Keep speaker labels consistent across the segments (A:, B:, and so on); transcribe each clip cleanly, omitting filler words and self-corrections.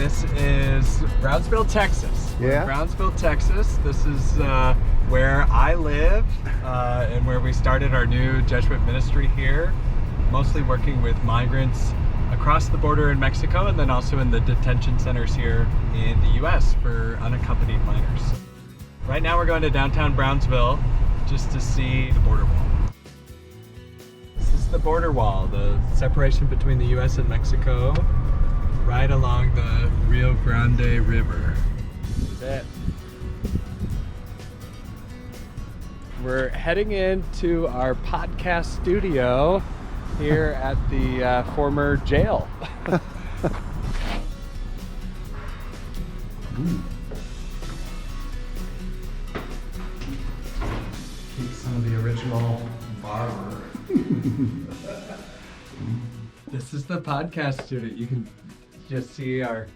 A: This is Brownsville, Texas.
B: Yeah?
A: We're in Brownsville, Texas. This is where I live and where we started our new Jesuit ministry here, mostly working with migrants across the border in Mexico and then also in the detention centers here in the U.S. for unaccompanied minors. Right now we're going to downtown Brownsville just to see the border wall. This is the border wall, the separation between the U.S. and Mexico, right along the Rio Grande River. This is it. We're heading into our podcast studio here at the former jail. Keep some of the original barber. This is the podcast studio. You can just see our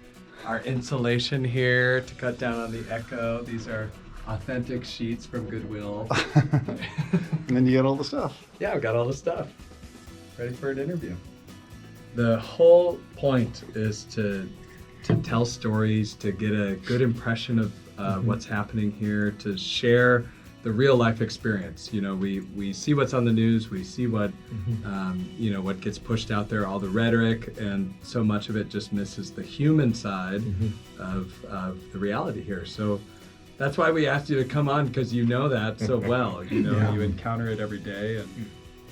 A: insulation here to cut down on the echo. These are authentic sheets from Goodwill.
B: And then you get all the stuff.
A: Yeah, I've got all the stuff. Ready for an interview. The whole point is to tell stories, to get a good impression of what's happening here, to share the real life experience. You know, we see what's on the news, we see what you know, what gets pushed out there, all the rhetoric, and so much of it just misses the human side of the reality here. So that's why we asked you to come on, because you know that so well. You know, you encounter it every day. And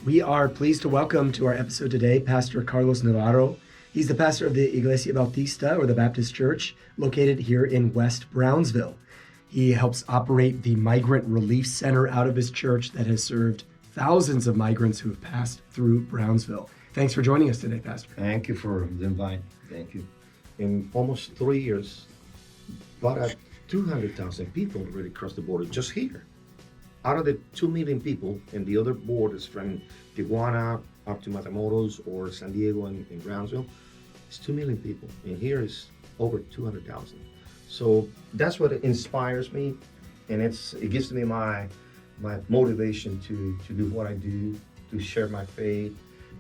C: we are pleased to welcome to our episode today Pastor Carlos Navarro. He's the pastor of the Iglesia Bautista, or the Baptist Church, located here in West Brownsville. He helps operate the Migrant Relief Center out of his church that has served thousands of migrants who have passed through Brownsville. Thanks for joining us today, Pastor.
D: Thank you for the invite. Thank you. In almost 3 years, about 200,000 people already crossed the border just here. Out of the 2 million people, and the other borders from Tijuana up to Matamoros or San Diego and Brownsville, it's 2 million people. And here is over 200,000. So that's what inspires me, and it gives me my motivation to do what I do, to share my faith.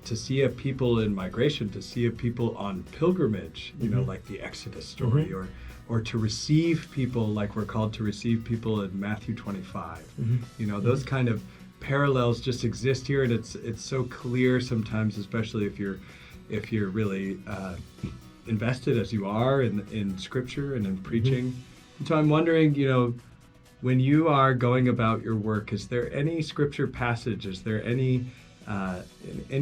A: to see a people in migration, to see a people on pilgrimage, you know, like the Exodus story, or to receive people like we're called to receive people in Matthew 25. You know, those kind of parallels just exist here, and it's so clear sometimes, especially if you're really invested as you are in Scripture and in preaching. And so I'm wondering, you know, when you are going about your work, is there any Scripture passage? Is there any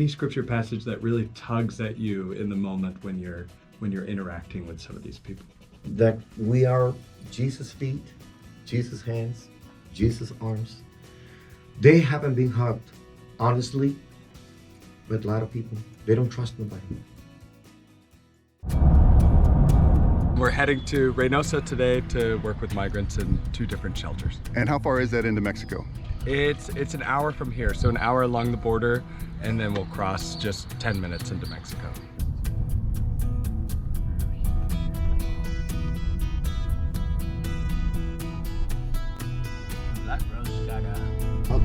A: Scripture passage that really tugs at you in the moment when you're interacting with some of these people?
D: That we are Jesus' feet, Jesus' hands, Jesus' arms. They haven't been hugged, honestly, but a lot of people, they don't trust nobody.
A: We're heading to Reynosa today to work with migrants in 2 different shelters.
B: And how far is that into Mexico?
A: It's an hour from here, so an hour along the border, and then we'll cross just 10 minutes into Mexico.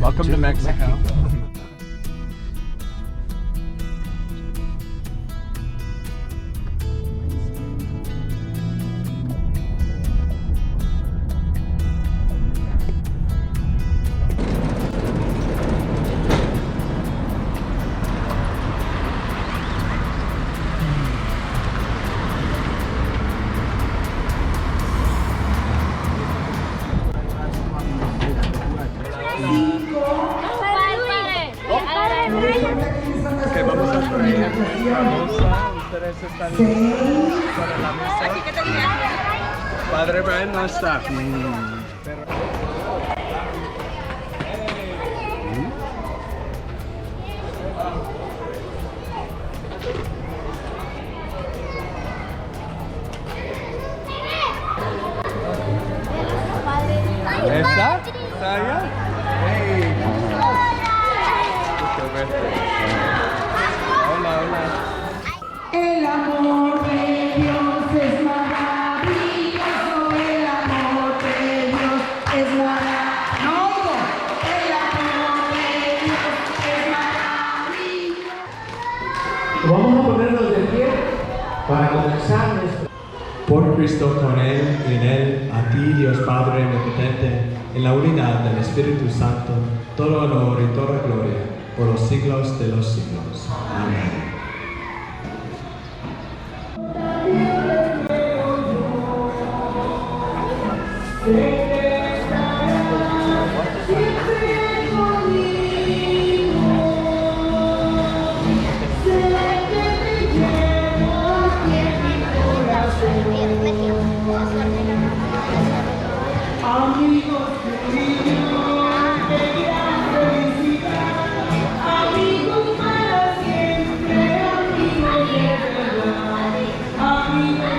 A: Welcome to Mexico. Ok, vamos a traer famosa. Ustedes están listos para la misa. Padre Brian no está. Pero... ¿Está? ¿Está allá? Hey. Hola, hola.
E: El amor de Dios es maravilloso, el amor de Dios es maravilloso. No, el amor de Dios es maravilloso.
F: Vamos a ponernos de pie para comenzar nuestro. Por Cristo, con Él y en Él, a ti, Dios Padre omnipotente, en la unidad del Espíritu Santo, todo honor y toda gloria, por los siglos de los siglos. Amén.
E: Amigos queridos, de gran felicidad, amigos para siempre, amigos de verdad, amigos.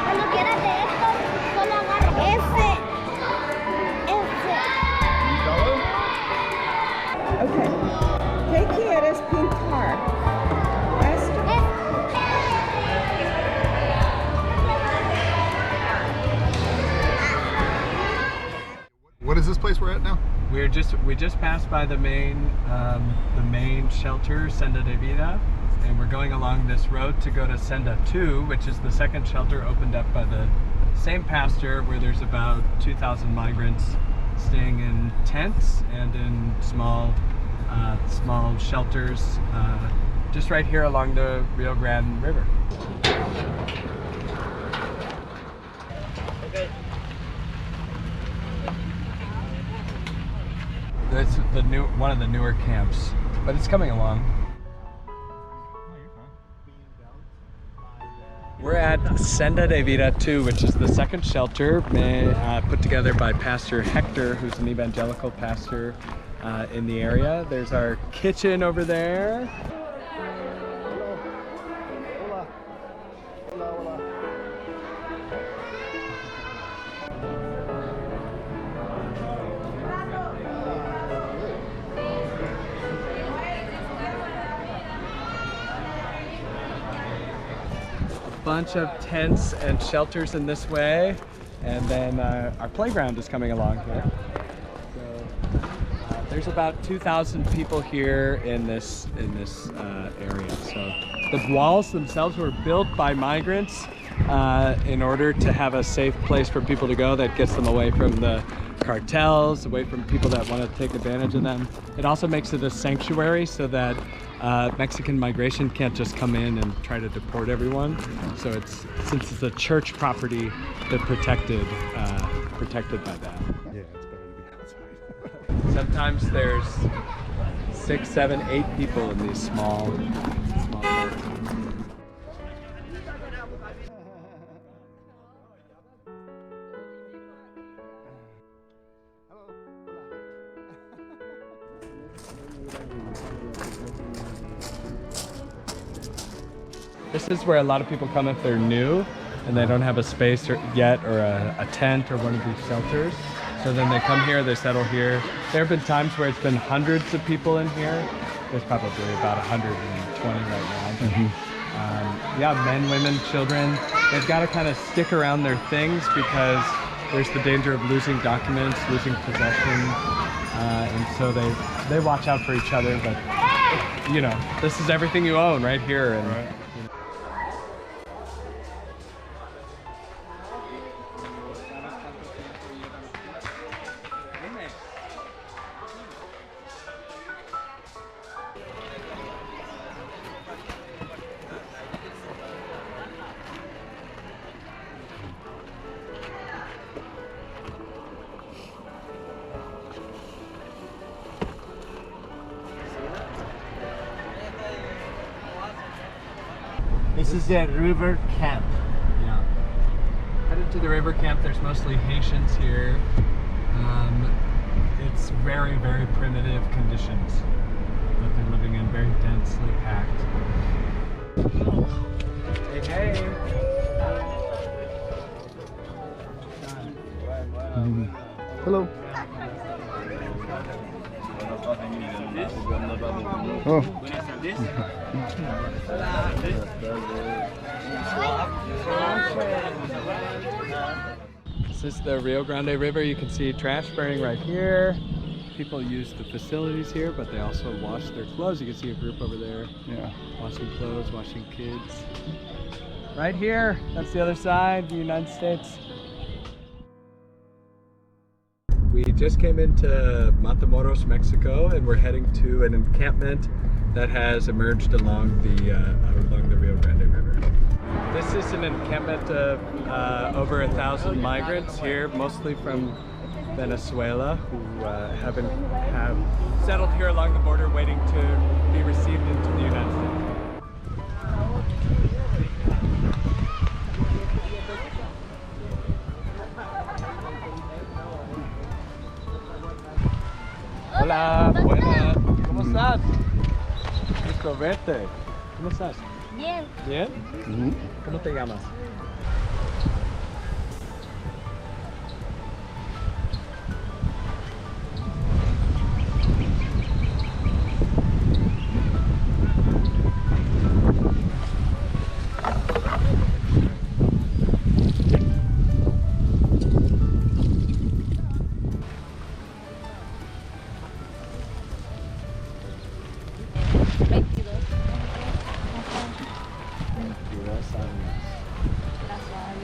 G: Cuando quieras de esto, solo agarra
H: Okay. ¿Qué quieres pintar? Esto.
B: What is this place we're at now?
A: We just passed by the main shelter, Senda de Vida, and we're going along this road to go to Senda 2, which is the second shelter opened up by the same pastor, where there's about 2,000 migrants staying in tents and in small shelters just right here along the Rio Grande River. It's one of the newer camps, but it's coming along. We're at Senda de Vida 2, which is the second shelter put together by Pastor Hector, who's an evangelical pastor in the area. There's our kitchen over there. Bunch of tents and shelters in this way, and then our playground is coming along here. So there's about 2,000 people here in this area. So the walls themselves were built by migrants in order to have a safe place for people to go that gets them away from the cartels, away from people that want to take advantage of them. It also makes it a sanctuary so that Mexican migration can't just come in and try to deport everyone. So since it's a church property, they're protected by that.
B: Yeah, it's better to be outside.
A: Sometimes there's 6, 7, 8 people in these small tents. This is where a lot of people come if they're new and they don't have a space yet, or a tent or one of these shelters. So then they come here, they settle here. There have been times where it's been hundreds of people in here. There's probably about 120 right now. But, yeah, men, women, children. They've got to kind of stick around their things because there's the danger of losing documents, losing possessions. And so they watch out for each other. But, you know, this is everything you own right here. And,
B: Right.
I: This is the river camp.
A: Yeah. Headed to the river camp. There's mostly Haitians here. It's very, very primitive conditions that they're living in, very densely packed. Hey, hey.
B: Hello. Oh.
A: This is the Rio Grande River. You can see trash burning right here. People use the facilities here, but they also wash their clothes. You can see a group over there.
B: Yeah.
A: Washing clothes, washing kids. Right here, that's the other side, the United States. We just came into Matamoros, Mexico, and we're heading to an encampment that has emerged along the Rio Grande River. This is an encampment of over 1,000 migrants here, mostly from Venezuela, who have settled here along the border, waiting to be received into the United States. Hola, buenas. ¿Cómo estás? Gusto verte. ¿Cómo estás?
G: Bien.
A: ¿Bien? ¿Cómo te llamas?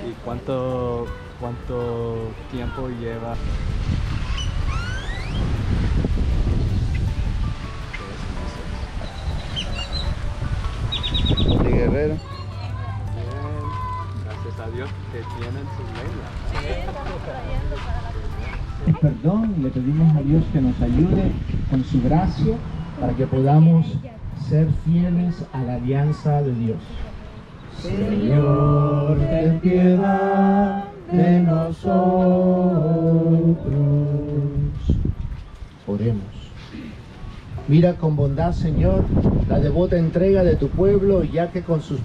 A: ¿Y cuánto tiempo lleva?
B: De Guerrero.
A: Bien, gracias a Dios que tienen sus leyes.
J: Perdón, y le pedimos a Dios que nos ayude con su gracia para que podamos ser fieles a la alianza de Dios. Señor, ten piedad de nosotros. Oremos. Mira con bondad, Señor, la devota entrega de tu pueblo, ya que con sus